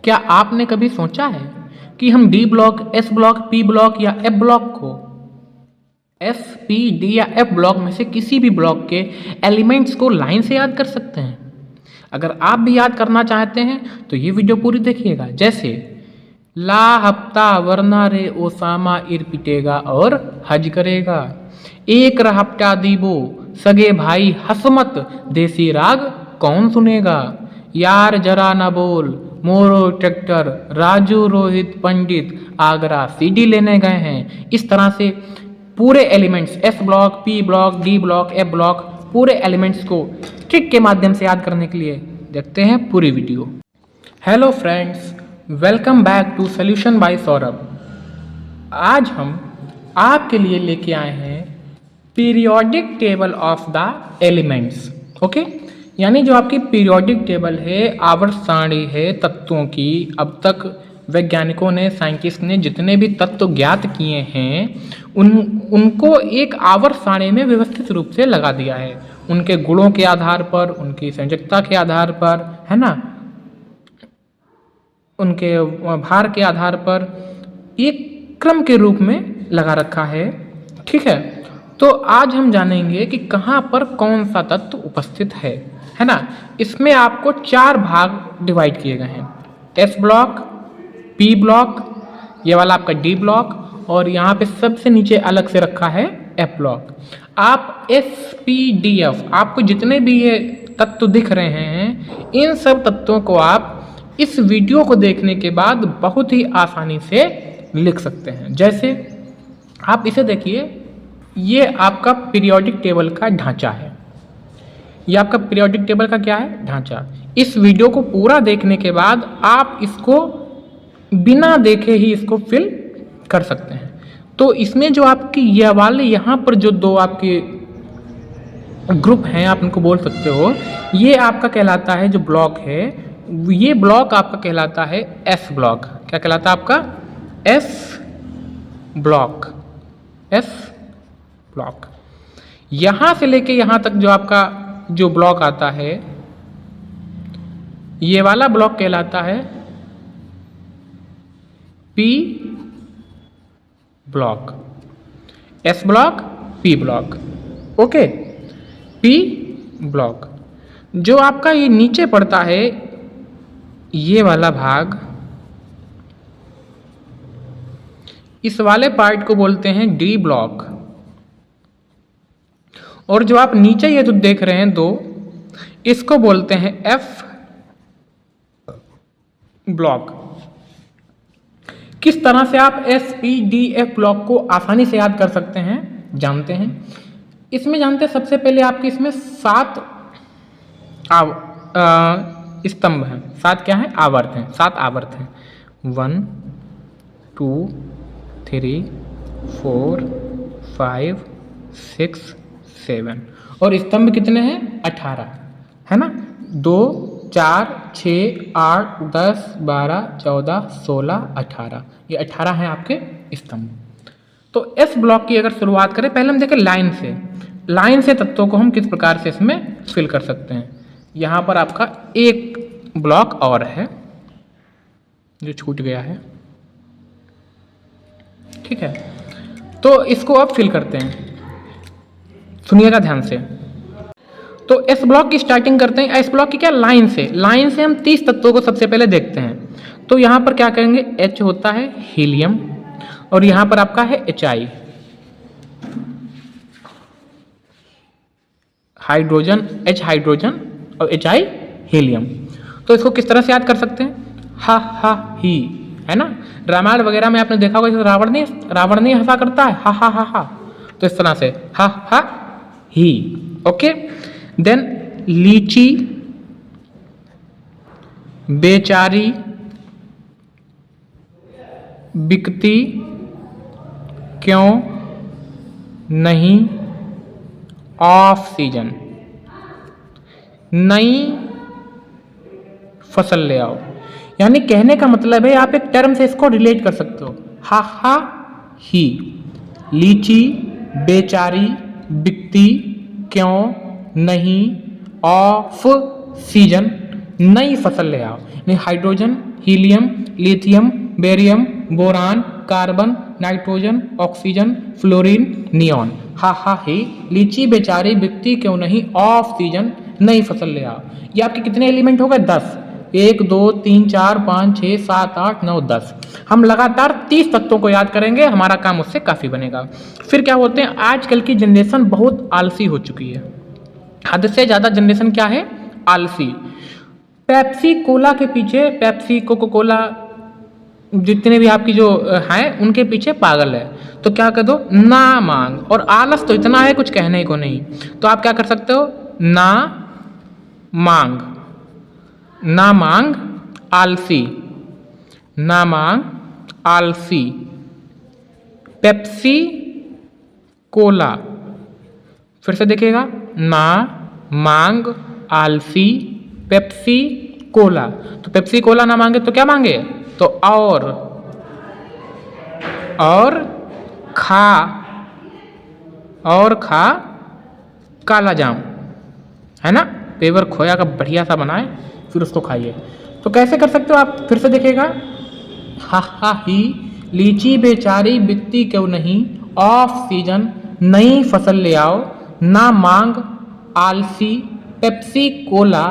क्या आपने कभी सोचा है कि हम D block, S block, P block या एफ ब्लॉक को एस, पी, डी या एफ ब्लॉक में से किसी भी ब्लॉक के एलिमेंट्स को लाइन से याद कर सकते हैं? अगर आप भी याद करना चाहते हैं तो ये वीडियो पूरी देखिएगा। जैसे ला हफ्ता वरना रे ओसामा इर पिटेगा और हज करेगा, एक रहप्टा दीबो सगे भाई हसमत देसी राग कौन सुनेगा, यार जरा ना बोल मोरो ट्रैक्टर राजू रोहित पंडित आगरा सीडी लेने गए हैं। इस तरह से पूरे elements S block, P block, D block, F block पूरे एलिमेंट्स को ट्रिक के माध्यम से याद करने के लिए देखते हैं पूरी video. Hello friends, welcome back to solution by Saurabh. आज हम आपके लिए लेके आए हैं periodic table of the elements. Okay, यानी जो आपकी पीरियोडिक टेबल है, आवर्त सारणी है तत्वों की। अब तक वैज्ञानिकों ने, साइंटिस्ट ने जितने भी तत्व ज्ञात किए हैं उनको एक आवर्त सारणी में व्यवस्थित रूप से लगा दिया है, उनके गुणों के आधार पर, उनकी संयोजकता के आधार पर, है ना, उनके भार के आधार पर एक क्रम के रूप में लगा रखा है। ठीक है, तो आज हम जानेंगे कि कहाँ पर कौन सा तत्व उपस्थित है ना। इसमें आपको 4 भाग डिवाइड किए गए हैं, एस ब्लॉक, पी ब्लॉक, ये वाला आपका डी ब्लॉक, और यहाँ पे सबसे नीचे अलग से रखा है एफ ब्लॉक। आप एस, पी, डी, एफ, आपको जितने भी ये तत्व दिख रहे हैं, इन सब तत्वों को आप इस वीडियो को देखने के बाद बहुत ही आसानी से लिख सकते हैं। जैसे आप इसे देखिए, ये आपका पीरियोडिक टेबल का ढांचा है। ये आपका पीरियोडिक टेबल का क्या है? ढांचा। इस वीडियो को पूरा देखने के बाद आप इसको बिना देखे ही इसको फिल कर सकते हैं। तो इसमें जो आपकी ये वाले यहाँ पर जो 2 आपके ग्रुप हैं, आप इनको बोल सकते हो, ये आपका कहलाता है, जो ब्लॉक है ये ब्लॉक आपका कहलाता है एस ब्लॉक। क्या कहलाता है आपका? S block. S block. यहाँ से लेके यहाँ तक जो आपका जो ब्लॉक आता है, ये वाला ब्लॉक कहलाता है P block. S block, P block. Okay, P block. जो आपका ये नीचे पड़ता है, ये वाला भाग, इस वाले पार्ट को बोलते हैं डी ब्लॉक। और जो आप नीचे ये जो देख रहे हैं 2, इसको बोलते हैं एफ ब्लॉक। किस तरह से आप S, P, D, F block को आसानी से याद कर सकते हैं जानते हैं। इसमें जानते हैं, सबसे पहले आपके इसमें 7 स्तंभ हैं। 7 क्या है? आवर्त हैं। 7 आवर्त हैं। 1 2 3 4 5 6 7। और स्तंभ कितने हैं? 18, है ना। 2 4 6 8 10 12 14 16 18, ये 18 हैं आपके स्तंभ। तो एस ब्लॉक की अगर शुरुआत करें, पहले हम देखें लाइन से। लाइन से तत्वों को हम किस प्रकार से इसमें फिल कर सकते हैं। यहाँ पर आपका एक ब्लॉक और है जो छूट गया है। ठीक है, तो इसको अब फिल करते हैं। सुनिएगा ध्यान से। तो एस ब्लॉक की स्टार्टिंग करते हैं। एस ब्लॉक की क्या? लाइन से। लाइन से हम 30 तत्वों को सबसे पहले देखते हैं। तो यहाँ पर क्या करेंगे? H होता है हीलियम, और यहाँ पर आपका है HI हाइड्रोजन, H हाइड्रोजन और HI हीलियम। तो इसको किस तरह से याद कर सकते हैं? हा हा ही, है ना। रामायण वगैरह में आपने देखा होगा, रावण नहीं हंसा करता है, हा हा हा हा। तो इस तरह से हा हा ही। ओके, देन लीची, बेचारी, बिकती, क्यों नहीं, ऑफ सीजन, नई फसल ले आओ। यानी कहने का मतलब है, आप एक टर्म से इसको रिलेट कर सकते हो। हा हा ही, लीची, बेचारी, बिकती, क्यों नहीं, ऑफ सीजन, नई फसल ले आओ। यानी hydrogen, helium, lithium, barium, boron, carbon, nitrogen, oxygen, fluorine, neon. हा हा ही लीची बेचारी बिकती क्यों नहीं, ऑफ सीजन नई फसल ले आओ। ये आपके कितने एलिमेंट हो गए? 10। 1 2 3 4 5 6 7 8 9 10। हम लगातार 30 तत्वों को याद करेंगे, हमारा काम उससे काफ़ी बनेगा। फिर क्या बोलते हैं, आजकल की जनरेशन बहुत आलसी हो चुकी है। हद से ज़्यादा जनरेशन क्या है? आलसी। पेप्सी कोला के पीछे, पेप्सी कोको कोला जितने भी आपकी जो हैं उनके पीछे पागल है। तो क्या कर दो? ना मांग। और आलस तो इतना है कुछ कहने को नहीं। तो आप क्या कर सकते हो? ना मांग। ना मांग आलसी, ना मांग आलसी। पेप्सी कोला, फिर से देखिएगा, ना मांग आलसी पेप्सी कोला। तो पेप्सी कोला ना मांगे तो क्या मांगे? तो और खा काला जाम, है ना? पेवर खोया का बढ़िया सा बनाए, फिर उसको खाइए। तो कैसे कर सकते हो आप? फिर से देखिएगा, हा हा ही लीची बेचारी बिकती क्यों नहीं, ऑफ सीजन नई फसल ले आओ, ना मांग आलसी पेप्सी कोला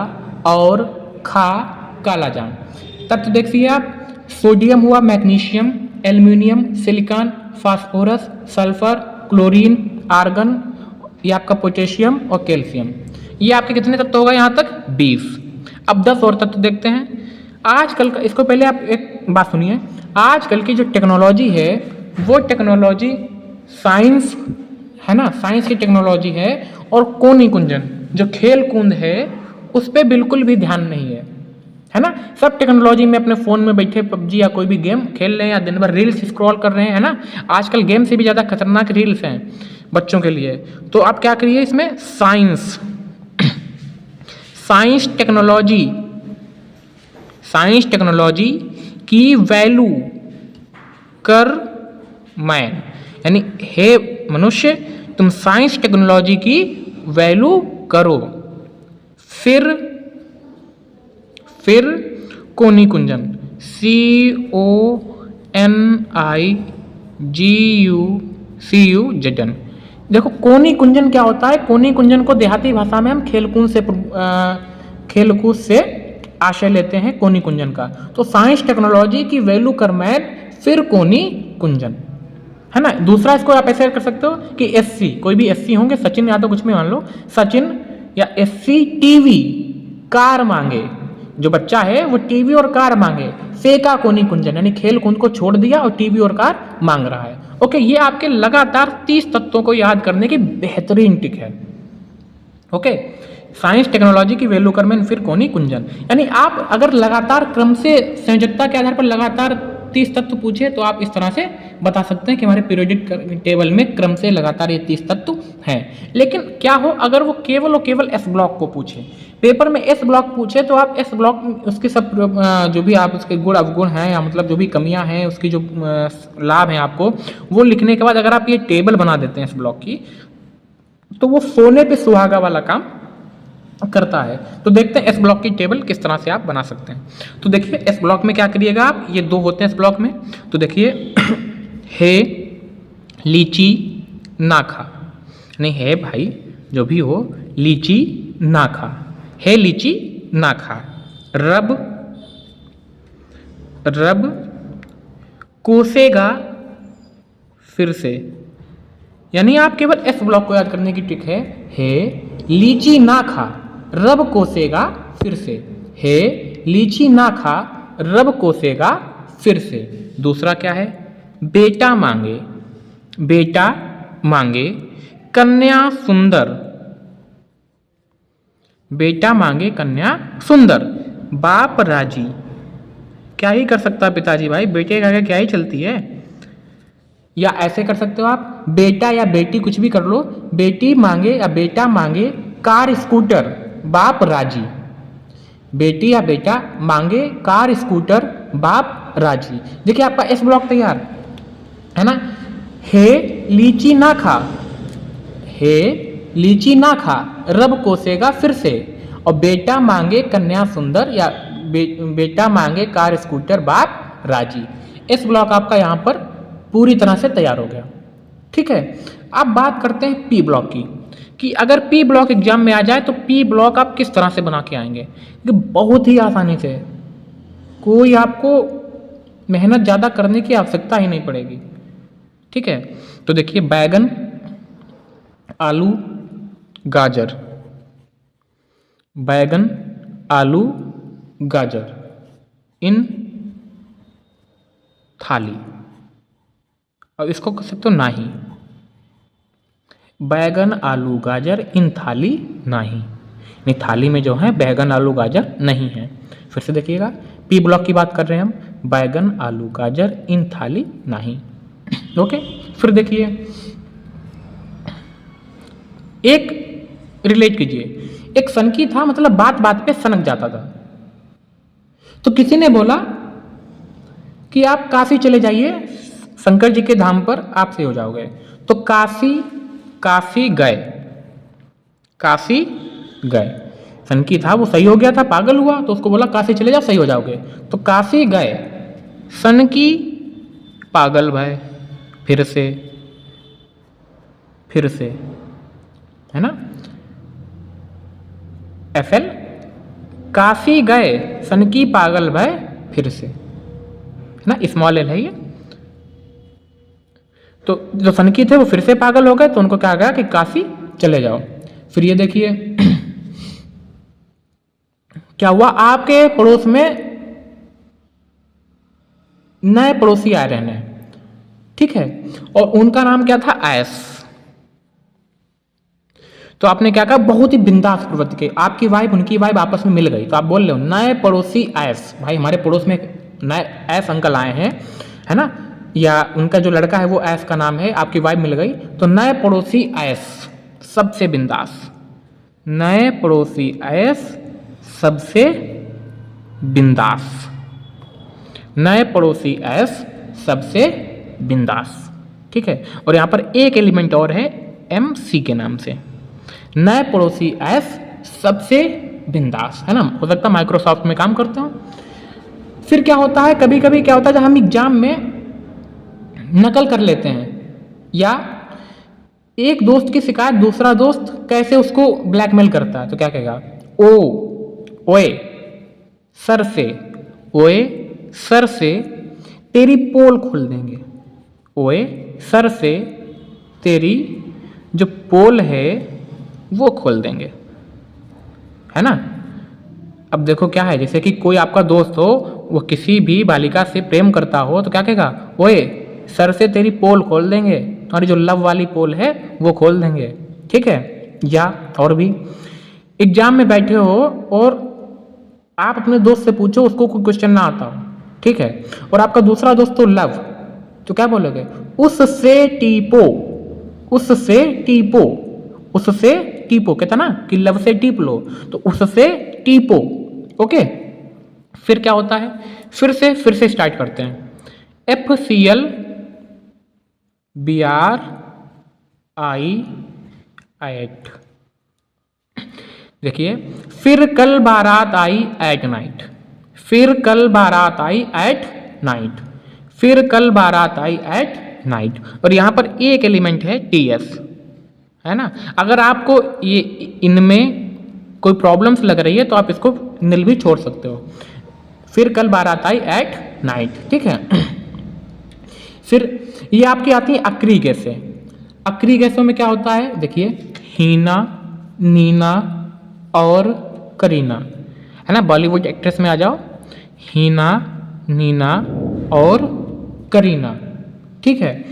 और खा काला जाम। तत्व देखिए आप, सोडियम हुआ, magnesium, aluminium, silicon, phosphorus, sulphur, chlorine, argon, ये आपका पोटेशियम और कैल्शियम। ये आपके कितने तत्व हो गए यहाँ तक? 20। अब 10 और तत्व देखते हैं। आजकल का, इसको पहले आप एक बात सुनिए, आजकल की जो टेक्नोलॉजी है वो टेक्नोलॉजी साइंस है ना, साइंस की टेक्नोलॉजी है। और कोनी कुंजन जो खेल कूद है उस पर बिल्कुल भी ध्यान नहीं है ना। सब टेक्नोलॉजी में अपने फ़ोन में बैठे पबजी या कोई भी गेम खेल रहे हैं, या दिन भर रील्स स्क्रॉल कर रहे हैं, है ना। आजकल गेम से भी ज़्यादा खतरनाक रील्स हैं बच्चों के लिए। तो आप क्या करिए इसमें, साइंस टेक्नोलॉजी की वैल्यू कर मैन, यानी हे मनुष्य तुम साइंस टेक्नोलॉजी की वैल्यू करो। फिर कोनी कुंजन, CONIGUCUZN। देखो कोनी कुंजन क्या होता है? कोनी कुंजन को देहाती भाषा में हम खेलकूद से आशय लेते हैं कोनी कुंजन का। तो साइंस टेक्नोलॉजी की वैल्यू कर मैन, फिर कोनी कुंजन, है ना। दूसरा इसको आप ऐसे कर सकते हो कि SC, कोई भी SC होंगे, सचिन यादव कुछ भी मान लो, सचिन या SC टीवी कार मांगे। जो बच्चा है वो टीवी और कार मांगे, फेंका कोनी कुंजन, यानी खेल कूद को छोड़ दिया और टीवी और कार मांग रहा है। ओके, ये आपके लगातार 30 तत्वों को याद करने की बेहतरीन टिक है। ओके, साइंस टेक्नोलॉजी की वैल्यू कर मैन, फिर कोनी कुंजन। यानी आप अगर लगातार क्रम से संयोजकता के आधार पर लगातार 30 तत्व पूछे तो आप इस तरह से बता सकते हैं कि हमारे पीरियोडिक टेबल में क्रम से लगातार ये 30 तत्व हैं। लेकिन क्या हो अगर वो केवल और केवल एस ब्लॉक को पूछे, पेपर में एस ब्लॉक पूछे, तो आप एस ब्लॉक उसके सब जो भी आप उसके गुण अवगुण हैं, या मतलब जो भी कमियां हैं, उसकी जो लाभ हैं आपको वो लिखने के बाद अगर आप ये टेबल बना देते हैं एस ब्लॉक की, तो वो सोने पे सुहागा वाला काम करता है। तो देखते हैं एस ब्लॉक की टेबल किस तरह से आप बना सकते हैं। तो देखिए एस ब्लॉक में क्या करिएगा आप, ये 2 होते हैं एस ब्लॉक में। तो देखिए हे लीची ना खा, नहीं है भाई जो भी हो, लीची ना खा, है लीची ना खा। रब कोसेगा फिर से, यानी आप केवल एस ब्लॉक को याद करने की ट्रिक है लीची ना खा, रब कोसेगा फिर से, है लीची ना खा, रब कोसेगा फिर से। दूसरा क्या है, बेटा मांगे कन्या सुंदर, बेटा मांगे कन्या सुंदर। बाप राजी, क्या ही कर सकता है पिताजी भाई, बेटे का क्या ही चलती है। या ऐसे कर सकते हो आप, बेटा या बेटी कुछ भी कर लो, बेटी मांगे या बेटा मांगे कार स्कूटर, बाप राजी। बेटी या बेटा मांगे कार स्कूटर, बाप राजी। देखिए आपका एस ब्लॉक तैयार है ना। हे लीची ना खा, हे लीची ना खा, रब कोसेगा फिर से। और बेटा मांगे कन्या सुंदर या बेटा मांगे कार स्कूटर बाप राजी। एस ब्लॉक आपका यहाँ पर पूरी तरह से तैयार हो गया। ठीक है, अब बात करते हैं पी ब्लॉक की, कि अगर पी ब्लॉक एग्जाम में आ जाए तो पी ब्लॉक आप किस तरह से बना के आएंगे। कि बहुत ही आसानी से, कोई आपको मेहनत ज़्यादा करने की आवश्यकता ही नहीं पड़ेगी। ठीक है, तो देखिए बैगन, आलू, गाजर, बैगन, आलू, गाजर इन थाली। अब इसको कह सकते हो नाही, बैगन आलू गाजर इन थाली नाही, नहीं थाली में जो है बैगन आलू गाजर नहीं है। फिर से देखिएगा, पी ब्लॉक की बात कर रहे हैं हम, बैगन आलू गाजर इन थाली नहीं। ओके, फिर देखिए एक रिलेट कीजिए, एक सनकी था, मतलब बात बात पे सनक जाता था। तो किसी ने बोला कि आप काशी चले जाइए, शंकर जी के धाम पर आप से हो जाओगे। तो काशी गए, काशी गए, सनकी था वो सही हो गया था, पागल हुआ, तो उसको बोला काशी चले जाओ सही हो जाओगे। तो काशी गए, सनकी पागल भय, फिर से, है ना, FL, काशी गए सनकी पागल भय फिर से, है ना, स्मॉल एल है ये। तो जो सनकी थे वो फिर से पागल हो गए, तो उनको क्या गया कि काशी चले जाओ। फिर ये देखिए क्या हुआ, आपके पड़ोस में नए पड़ोसी आए रहने, ठीक है, और उनका नाम क्या था, ऐस। तो आपने क्या कहा, बहुत ही बिंदास प्रवृत्ति के, आपकी वाइफ उनकी वाइफ आपस में मिल गई, तो आप बोल रहे हो नए पड़ोसी ऐस, भाई हमारे पड़ोस में नए ऐस अंकल आए हैं, है ना, या उनका जो लड़का है वो ऐस का नाम है, आपकी वाइफ मिल गई, तो नए पड़ोसी ऐस सबसे बिंदास, नए पड़ोसी ऐस सबसे बिंदास, नए पड़ोसी ऐस सबसे बिंदास। ठीक है, और यहां पर एक एलिमेंट और है MC के नाम से, नए पड़ोसी ऐस सबसे बिंदास, है ना, हो सकता है माइक्रोसॉफ्ट में काम करते हो। फिर क्या होता है, कभी कभी क्या होता है, जब हम एग्जाम में नकल कर लेते हैं, या एक दोस्त की शिकायत दूसरा दोस्त कैसे उसको ब्लैकमेल करता है, तो क्या कहेगा, ओए सर से, ओए सर से तेरी पोल खोल देंगे, ओए सर से तेरी जो पोल है वो खोल देंगे, है ना। अब देखो क्या है, जैसे कि कोई आपका दोस्त हो, वो किसी भी बालिका से प्रेम करता हो, तो क्या कहेगा, ओए सर से तेरी पोल खोल देंगे, तुम्हारी जो लव वाली पोल है वो खोल देंगे। ठीक है, या और भी एग्जाम में बैठे हो और आप अपने दोस्त से पूछो, उसको कोई क्वेश्चन ना आता हो, ठीक है, और आपका दूसरा दोस्त तो लव, तो क्या बोलोगे, उससे टीपो, उससे टीपो, उससे टीपो, कहता ना कि लव से टीप लो, तो उससे टीपो। ओके, फिर क्या होता है, फिर से स्टार्ट करते हैं, FCL BRI8। देखिए, फिर कल बारात आई एट नाइट, फिर कल बारात आई एट नाइट, फिर कल बारात आई एट नाइट, और यहां पर एक एलिमेंट है TS, है ना। अगर आपको ये इनमें कोई प्रॉब्लम्स लग रही है तो आप इसको नील भी छोड़ सकते हो, फिर कल बारात आई एट नाइट। ठीक है, फिर ये आपकी आती है अक्री गैसें। अक्री गैसों में क्या होता है, देखिए हीना, नीना और करीना, है ना, बॉलीवुड एक्ट्रेस में आ जाओ, हीना, नीना और करीना। ठीक है,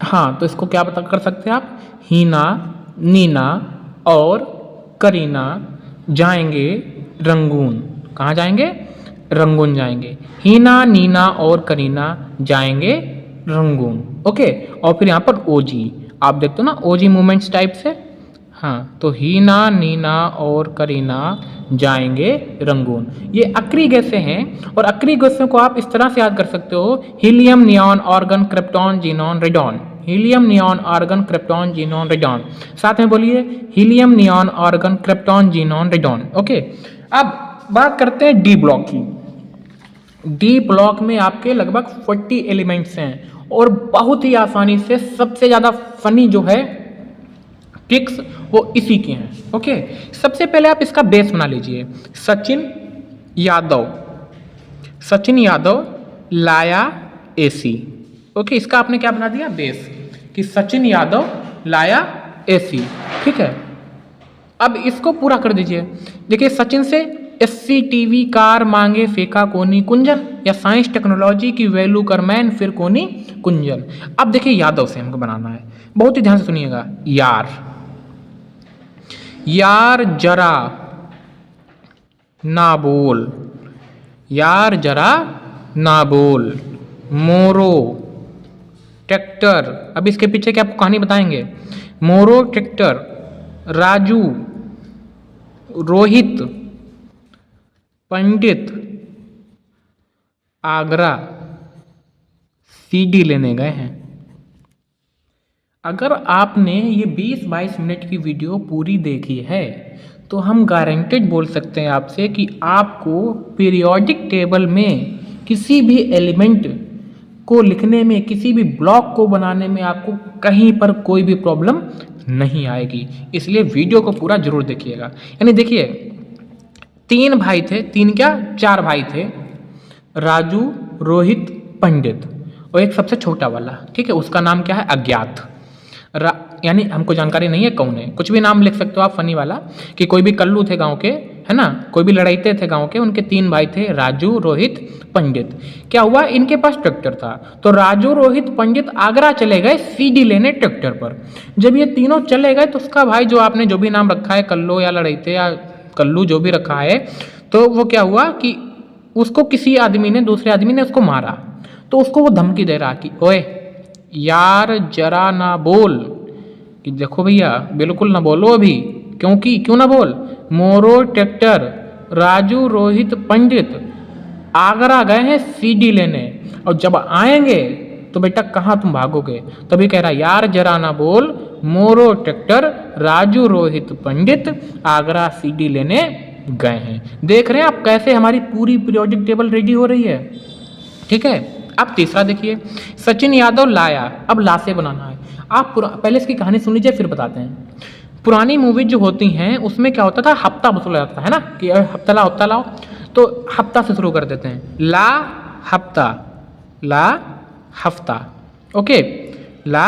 हाँ, तो इसको क्या पता कर सकते हैं आप, हीना, नीना और करीना जाएंगे रंगून। कहाँ जाएंगे, रंगून जाएंगे, हीना, नीना और करीना जाएंगे रंगून। ओके, और फिर यहाँ पर OG आप देखते हो ना, OG मूवमेंट्स टाइप से, हाँ, तो हीना, नीना और करीना जाएंगे रंगून। ये अक्री गैसें हैं, और अक्री गैसों को आप इस तरह से याद कर सकते हो, helium, neon, argon, krypton, xenon, radon, helium, neon, argon, krypton, xenon, radon. साथ में बोलिए, helium, neon, argon, krypton, xenon, radon. Okay, अब बात करते हैं डी ब्लॉक की। डी ब्लॉक में आपके लगभग 40 एलिमेंट्स हैं और बहुत ही आसानी से सबसे ज़्यादा फनी जो है ट्रिक्स वो इसी के हैं। ओके, सबसे पहले आप इसका बेस बना लीजिए। सचिन यादव, सचिन यादव लाया एसी। ओके, इसका आपने क्या बना दिया बेस, कि सचिन यादव लाया एसी। ठीक है, अब इसको पूरा कर दीजिए। देखिए, सचिन से एससी टीवी कार मांगे फेंका कोनी कुंजन, या साइंस टेक्नोलॉजी की वैल्यू कर मैन फिर कोनी कुंजन। अब देखिए, यादव से हमको बनाना है, बहुत ही ध्यान से सुनिएगा। यार, यार जरा ना बोल, यार जरा ना बोल। मोरो ट्रैक्टर, अब इसके पीछे क्या आपको कहानी बताएंगे। मोरो ट्रैक्टर, राजू, रोहित, पंडित आगरा सीडी लेने गए हैं। अगर आपने ये 20-22 मिनट की वीडियो पूरी देखी है तो हम गारंटेड बोल सकते हैं आपसे कि आपको पीरियोडिक टेबल में किसी भी एलिमेंट को लिखने में, किसी भी ब्लॉक को बनाने में आपको कहीं पर कोई भी प्रॉब्लम नहीं आएगी। इसलिए वीडियो को पूरा जरूर देखिएगा। यानी देखिए, 3 भाई थे, 3 क्या 4 भाई थे, राजू, रोहित, पंडित, और एक सबसे छोटा वाला, ठीक है, उसका नाम क्या है अज्ञात। यानी हमको जानकारी नहीं है कौन है, कुछ भी नाम लिख सकते हो आप फनी वाला, कि कोई भी कल्लू थे गांव के, है ना, कोई भी लड़ाईते थे गांव के, उनके 3 भाई थे, राजू, रोहित, पंडित। क्या हुआ, इनके पास ट्रैक्टर था, तो राजू, रोहित, पंडित आगरा चले गए सीडी लेने ट्रैक्टर पर। जब ये तीनों चले गए तो उसका भाई, जो आपने जो भी नाम रखा है, कल्लो या लड़ाईते या कल्लू जो भी रखा है, तो वो क्या हुआ कि उसको किसी आदमी ने, दूसरे आदमी ने उसको मारा। तो उसको वो धमकी दे रहा कि ओए यार जरा ना बोल, कि देखो भैया बिल्कुल ना बोलो अभी, क्योंकि क्यों ना बोल, मोरो ट्रैक्टर, राजू, रोहित, पंडित आगरा गए हैं सीडी लेने, और जब आएंगे तो बेटा कहाँ तुम भागोगे। तभी कह रहा यार जरा ना बोल, मोरो ट्रैक्टर, राजू, रोहित, पंडित आगरा सीडी लेने गए हैं। देख रहे हैं आप कैसे हमारी पूरी पीरियोडिक टेबल रेडी हो रही है। ठीक है, अब तीसरा देखिए, सचिन यादव लाया। अब ला से बनाना है। आप पहले इसकी कहानी सुन लीजिए फिर बताते हैं। पुरानी मूवी जो होती हैं उसमें क्या होता था, हफ्ता वसूला जाता है ना, कि हफ्ता लाओ हफ्ता लाओ, तो हफ्ता से शुरू कर देते हैं। ला हफ्ता, ला हफ्ता, ओके, ला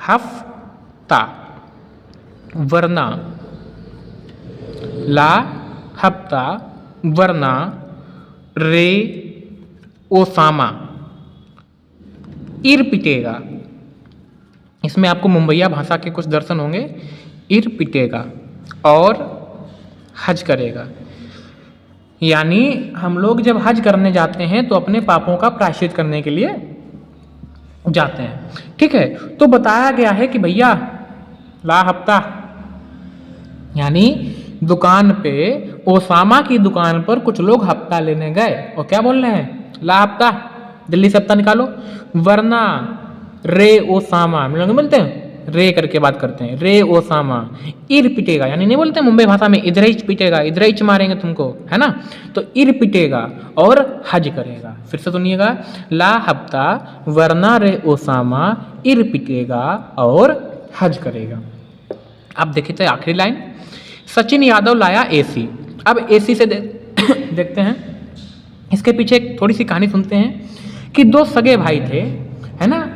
हफ्ता, वरना, ला हफ्ता, वरना, रे ओसामा, इर पिटेगा। इसमें आपको मुंबईया भाषा के कुछ दर्शन होंगे। इर पिटेगा और हज करेगा। यानी हम लोग जब हज करने जाते हैं तो अपने पापों का प्रायश्चित करने के लिए जाते हैं। ठीक है, तो बताया गया है कि भैया ला हफ्ता, यानी दुकान पे, ओसामा की दुकान पर कुछ लोग हफ्ता लेने गए और क्या बोल रहे हैं, ला हफ्ता, जल्दी से हफ्ता निकालो, वरना रे ओसामा, मिलते हैं रे करके बात करते हैं, रे ओसामा इर पिटेगा। यानी नहीं बोलते मुंबई भाषा में इधरइच पिटेगा, इधरइच मारेंगे तुमको, है ना, तो इर पिटेगा और हज करेगा। फिर से सुनिएगा, ला हफ्ता, वरना रे ओसामा इर पिटेगा और हज करेगा। अब देखिए तो आखिरी लाइन, सचिन यादव लाया एसी। अब एसी से देखते हैं, इसके पीछे एक थोड़ी सी कहानी सुनते हैं कि 2 सगे भाई थे, है ना,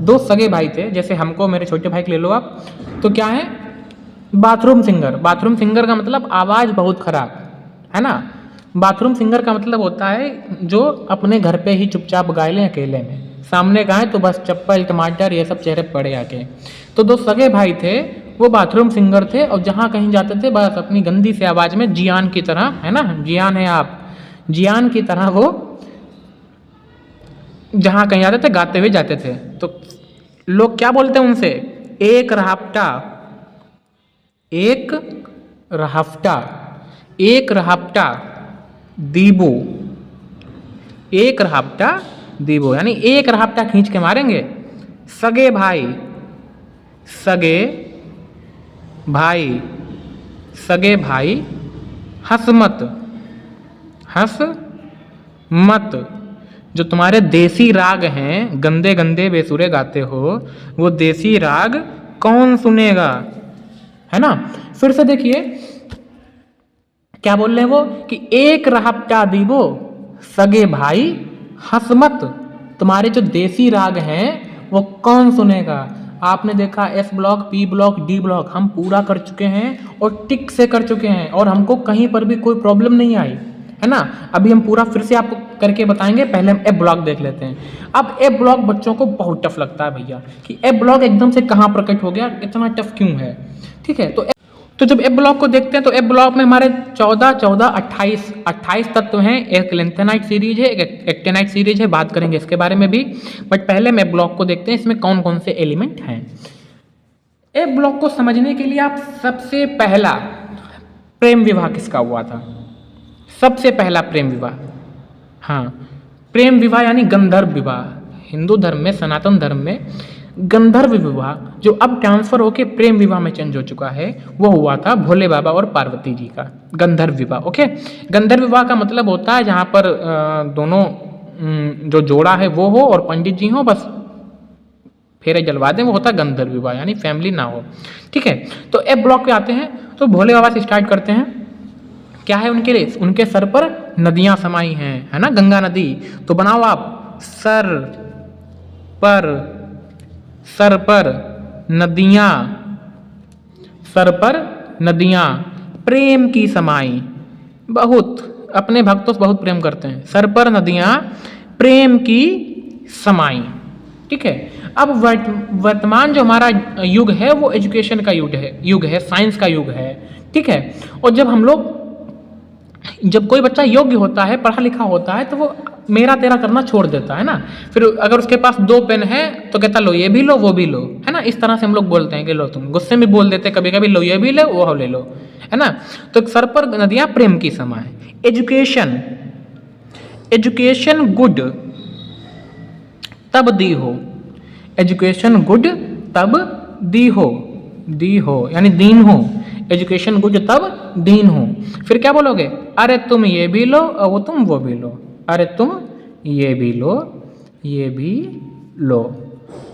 2 सगे भाई थे, जैसे हमको, मेरे छोटे भाई को ले लो आप, तो क्या है, बाथरूम सिंगर। बाथरूम सिंगर का मतलब आवाज़ बहुत खराब, है ना। बाथरूम सिंगर का मतलब होता है जो अपने घर पे ही चुपचाप गाए लें अकेले में, सामने गाएं तो बस चप्पल टमाटर ये सब चेहरे पड़े आके। तो 2 सगे भाई थे, वो बाथरूम सिंगर थे, और जहाँ कहीं जाते थे बस अपनी गंदी सी आवाज़ में, जियान की तरह, है ना, जियान है आप, जियान की तरह वो जहाँ कहीं जाते थे गाते हुए जाते थे। तो लोग क्या बोलते हैं उनसे, एक रहाफ्टा, एक रहाफ्टा, एक रहाफ्टा दीबो, एक रहाफ्टा दीबो, यानी एक रहाफ्टा खींच के मारेंगे सगे भाई, सगे भाई, सगे भाई, हंस मत, हंस मत। जो तुम्हारे देसी राग हैं, गंदे गंदे बेसुरे गाते हो, वो देसी राग कौन सुनेगा, है ना। फिर से देखिए क्या बोल रहे हैं वो कि एक रहपटा दीबो सगे भाई हंस मत। तुम्हारे जो देसी राग हैं वो कौन सुनेगा। आपने देखा S block, P block, D block हम पूरा कर चुके हैं और टिक से कर चुके हैं और हमको कहीं पर भी कोई प्रॉब्लम नहीं आई, है ना। अभी हम पूरा फिर से आपको करके बताएंगे। पहले हम एफ ब्लॉक देख लेते हैं। अब एफ ब्लॉक बच्चों को बहुत टफ लगता है भैया कि एफ ब्लॉक एकदम से कहाँ प्रकट हो गया, इतना टफ क्यों है। ठीक है, तो जब एफ ब्लॉक को देखते हैं तो एफ ब्लॉक में हमारे 14, 14, 28 तत्व हैं। एक लेंथेनाइट सीरीज है, एक एक्टेनाइट सीरीज है, बात करेंगे इसके बारे में भी। बट पहले हम एफ ब्लॉक को देखते हैं, इसमें कौन कौन से एलिमेंट हैं। एफ ब्लॉक को समझने के लिए आप सबसे पहला प्रेम विवाह किसका हुआ था, सबसे पहला प्रेम विवाह, हाँ प्रेम विवाह यानी गंधर्व विवाह। हिंदू धर्म में, सनातन धर्म में गंधर्व विवाह जो अब ट्रांसफर होके प्रेम विवाह में चेंज हो चुका है, वो हुआ था भोले बाबा और पार्वती जी का गंधर्व विवाह। ओके, गंधर्व विवाह का मतलब होता है जहाँ पर दोनों जो जोड़ा है वो हो और पंडित जी हो, बस फेरे जलवा दें, वो होता है गंधर्व विवाह, यानी फैमिली ना हो। ठीक है, तो एफ ब्लॉक पे आते हैं तो भोले बाबा से स्टार्ट करते हैं। क्या है उनके लिए, उनके सर पर नदियां समाई हैं, है ना, गंगा नदी। तो बनाओ आप सर पर नदियां, सर पर नदियां प्रेम की समाई। बहुत अपने भक्तों से बहुत प्रेम करते हैं। सर पर नदियां प्रेम की समाई। ठीक है, अब वर्तमान जो हमारा युग है वो एजुकेशन का युग है, साइंस का युग है। ठीक है, और जब कोई बच्चा योग्य होता है, पढ़ा लिखा होता है, तो वो मेरा तेरा करना छोड़ देता है ना। फिर अगर उसके पास 2 पेन है तो कहता लो ये भी लो वो भी लो, है ना। इस तरह से हम लोग बोलते हैं कि लो, तुम गुस्से में बोल देते कभी कभी, लो ये भी ले वो ले लो, है ना। तो सर पर नदियां प्रेम की समाए। एजुकेशन गुड तब दी हो, एजुकेशन गुड तब दी हो यानी दीन हो। एजुकेशन गुड तब दीन हो। फिर क्या बोलोगे, अरे तुम ये भी लो और वो तुम वो भी लो, अरे तुम ये भी लो, ये भी लो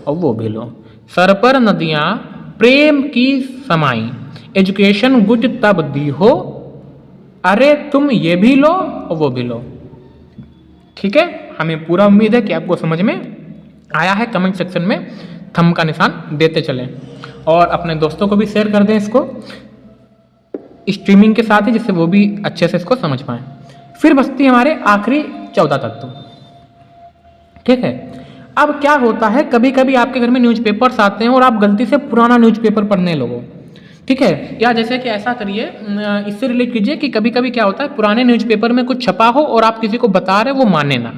और वो भी लो। सर पर नदियां प्रेम की समाई, एजुकेशन गुड तब दी हो, अरे तुम ये भी लो और वो भी लो। ठीक है, हमें पूरा उम्मीद है कि आपको समझ में आया है। कमेंट सेक्शन में थंब का निशान देते चलें और अपने दोस्तों को भी शेयर कर दें इसको स्ट्रीमिंग के साथ ही, जिससे वो भी अच्छे से इसको समझ पाएं। फिर बचती है हमारे आखिरी 14 तत्व। ठीक है, अब क्या होता है, कभी कभी आपके घर में न्यूज़पेपर्स आते हैं और आप गलती से पुराना न्यूज़पेपर पढ़ने लगो। ठीक है, या जैसे कि ऐसा करिए, इससे रिलेट कीजिए कि कभी कभी क्या होता है, पुराने न्यूज़पेपर में कुछ छपा हो और आप किसी को बता रहे हो, वो माने ना।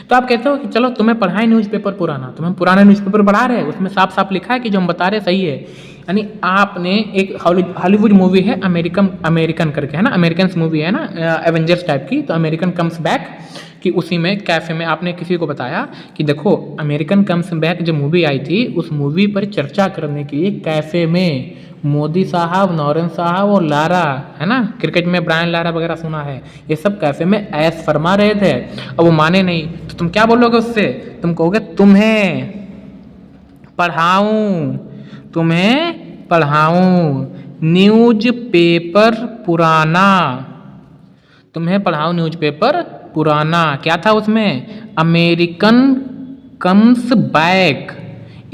तो आप कहते हो कि चलो तुम्हें पढ़ाएं न्यूज़पेपर पुराना, तुम्हें पुराना न्यूज़पेपर पढ़ा रहे हैं, उसमें साफ साफ लिखा है कि जो हम बता रहे सही है। यानी आपने एक हॉलीवुड मूवी है अमेरिकन करके, है ना, अमेरिकन मूवी है ना, एवेंजर्स टाइप की, तो अमेरिकन कम्स बैक कि उसी में कैफ़े में आपने किसी को बताया कि देखो अमेरिकन कम्स बैक जो मूवी आई थी, उस मूवी पर चर्चा करने के लिए कैफ़े में मोदी साहब, नौरेन साहब और लारा, है ना, क्रिकेट में ब्रायन लारा वगैरह सुना है, ये सब कैफ़े में ऐश फरमा रहे थे। अब वो माने नहीं तो तुम क्या बोलोगे उससे, तुम कहोगे तुम्हें पढ़ाऊं न्यूज़पेपर पुराना, तुम्हें पढ़ाऊं न्यूज़पेपर पुराना। क्या था उसमें, अमेरिकन कम्स बैक।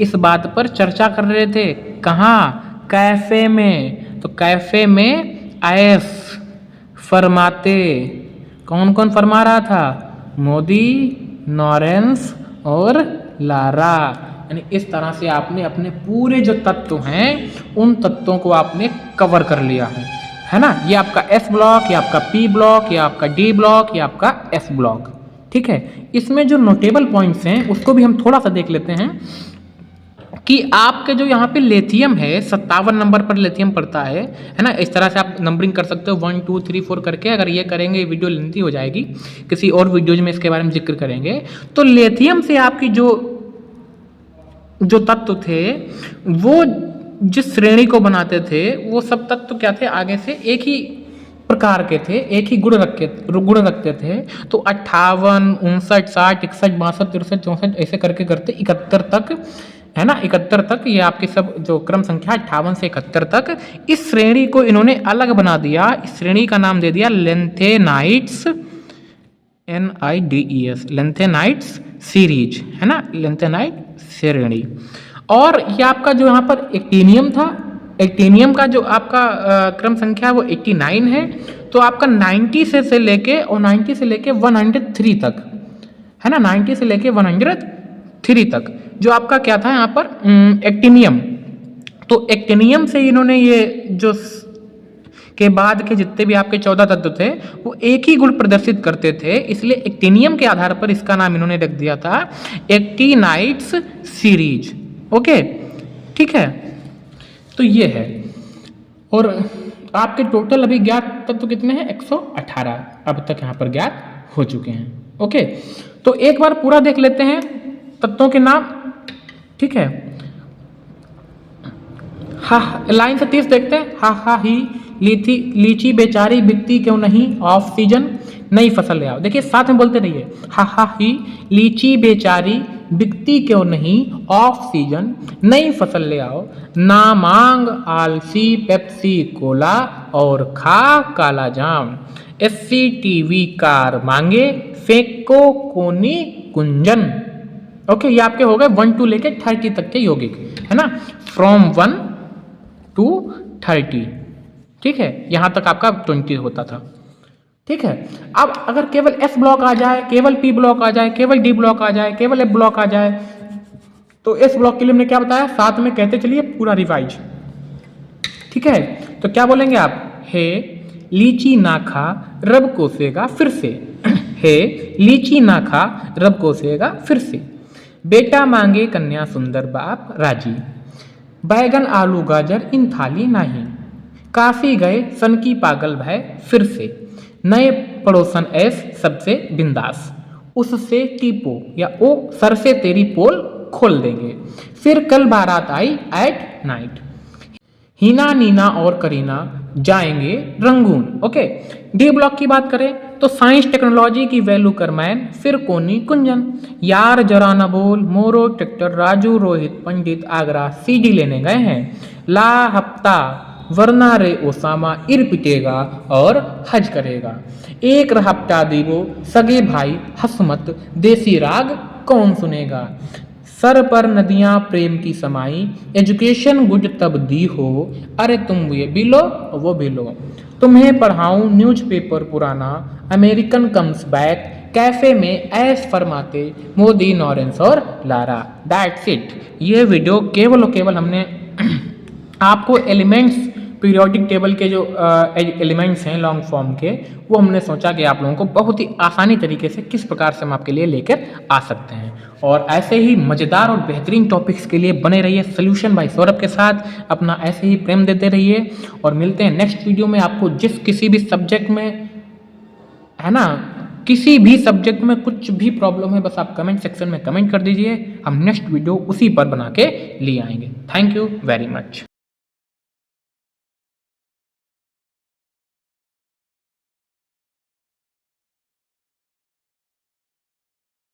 इस बात पर चर्चा कर रहे थे, कहाँ, कैफ़े में। तो कैफ़े में ऐश फरमाते, कौन कौन फरमा रहा था, मोदी, नॉरेंस और लारा। यानी इस तरह से आपने अपने पूरे जो तत्व हैं उन तत्वों को आपने कवर कर लिया है ना। ये आपका एस ब्लॉक, ये आपका पी ब्लॉक, ये आपका डी ब्लॉक, ये आपका एफ ब्लॉक। ठीक है, इसमें जो नोटेबल पॉइंट्स हैं उसको भी हम थोड़ा सा देख लेते हैं कि आपके जो यहाँ पे लिथियम है 57 नंबर पर लिथियम पड़ता है ना। इस तरह से आप नंबरिंग कर सकते हो 1 2 3 4 करके। अगर ये करेंगे वीडियो लेंथी हो जाएगी, किसी और वीडियोज में इसके बारे में जिक्र करेंगे। तो लिथियम से आपकी जो जो तत्व थे वो जिस श्रेणी को बनाते थे वो सब तत्व क्या थे, आगे से एक ही प्रकार के थे, एक ही गुण रखते थे। तो 58, 59, 60, 61, 62, 63, 64 ऐसे करके करते 71 तक, है ना, 71 तक ये आपके सब जो क्रम संख्या 58 से 71 तक, इस श्रेणी को इन्होंने अलग बना दिया। इस श्रेणी का नाम दे दिया लेंथेनाइट्स, NIDES, लेंथेनाइट्स सीरीज, है ना, लेंथेनाइट श्रेणी। और ये आपका जो यहाँ पर एक्टिनियम था, एक्टिनियम का जो आपका क्रम संख्या वो 89 है। तो आपका 90 से लेके और 90 से लेके 103 तक, है ना, 90 से लेके 103 तक जो आपका क्या था यहाँ पर एक्टिनियम। तो एक्टिनियम से इन्होंने ये जो के बाद के जितने भी आपके 14 तत्व थे वो एक ही गुण प्रदर्शित करते थे, इसलिए एक्टिनियम के आधार पर इसका नाम इन्होंने रख दिया था एक्टिनाइट्स सीरीज। ओके, ठीक है, तो ये है। और आपके टोटल अभी ज्ञात तत्व कितने हैं, 118 अब तक यहाँ पर ज्ञात हो चुके हैं। ओके, तो एक बार पूरा देख लेते हैं तत्वों के नाम, ठीक है। हा, लाइन से 30 देखते हैं। हा हा ही लीची बेचारी बिकती क्यों नहीं, ऑफ सीजन नई फसल ले आओ। देखिए साथ में बोलते रहिए, हा हा ही लीची बेचारी बिकती क्यों नहीं, ऑफ सीजन नई फसल ले आओ। ना मांग आलसी पेप्सी कोला और खा काला जाम। SCTV कार मांगे फेंको कोनी कुंजन। ओके, ये आपके हो गए 1 to लेके 30 तक के यौगिक, है ना, फ्रॉम 1 to 30, ठीक है। यहां तक आपका 20 होता था, ठीक है। अब अगर केवल S ब्लॉक आ जाए, केवल P ब्लॉक आ जाए, केवल D ब्लॉक आ जाए, केवल F ब्लॉक आ जाए, तो S ब्लॉक के लिए हमने क्या बताया, साथ में कहते चलिए पूरा रिवाइज, ठीक है। तो क्या बोलेंगे आप, हे लीची ना खा रब कोसेगा फिर से, हे लीची ना खा रब कोसेगा फिर से। बेटा मांगे कन्या सुंदर बाप राजी। बैगन आलू गाजर इन थाली नहीं। काशी गए सन की पागल भय फिर से। नए पड़ोसन ऐस सबसे बिंदास। उससे टीपो या ओ सर से तेरी पोल खोल देंगे। फिर कल बारात आई एट नाइट। हिना नीना और करीना जाएंगे रंगून। ओके, डी ब्लॉक की बात करें तो साइंस टेक्नोलॉजी की वैल्यू करमैन, फिर कोनी कुंजन। यार जरा न बोल मोरो ट्रैक्टर राजू रोहित पंडित आगरा CD लेने गए हैं। ला हफ्ता वरना रे ओसामा इर पिटेगा और हज करेगा। एक हफ्ता दीवो सगे भाई हसमत देसी राग कौन सुनेगा। सर पर नदियां प्रेम की समाई एजुकेशन गुड तब दी हो। अरे तुम ये भी लो वो भी लो। तुम्हें पढ़ाऊं न्यूज़पेपर पुराना अमेरिकन कम्स बैक। कैफे में ऐश फरमाते मोदी नॉरेंस और लारा। That's it. ये वीडियो केवल और केवल हमने आपको एलिमेंट्स पीरियोडिक टेबल के जो एलिमेंट्स हैं लॉन्ग फॉर्म के, वो हमने सोचा कि आप लोगों को बहुत ही आसानी तरीके से किस प्रकार से हम आपके लिए लेकर आ सकते हैं। और ऐसे ही मज़ेदार और बेहतरीन टॉपिक्स के लिए बने रहिए सॉल्यूशन बाय सौरभ के साथ। अपना ऐसे ही प्रेम देते रहिए और मिलते हैं नेक्स्ट वीडियो में। आपको किसी भी सब्जेक्ट में, है ना, किसी भी सब्जेक्ट में कुछ भी प्रॉब्लम है, बस आप कमेंट सेक्शन में कमेंट कर दीजिए। हम नेक्स्ट वीडियो उसी पर बना के लिए आएंगे। Thank you very much.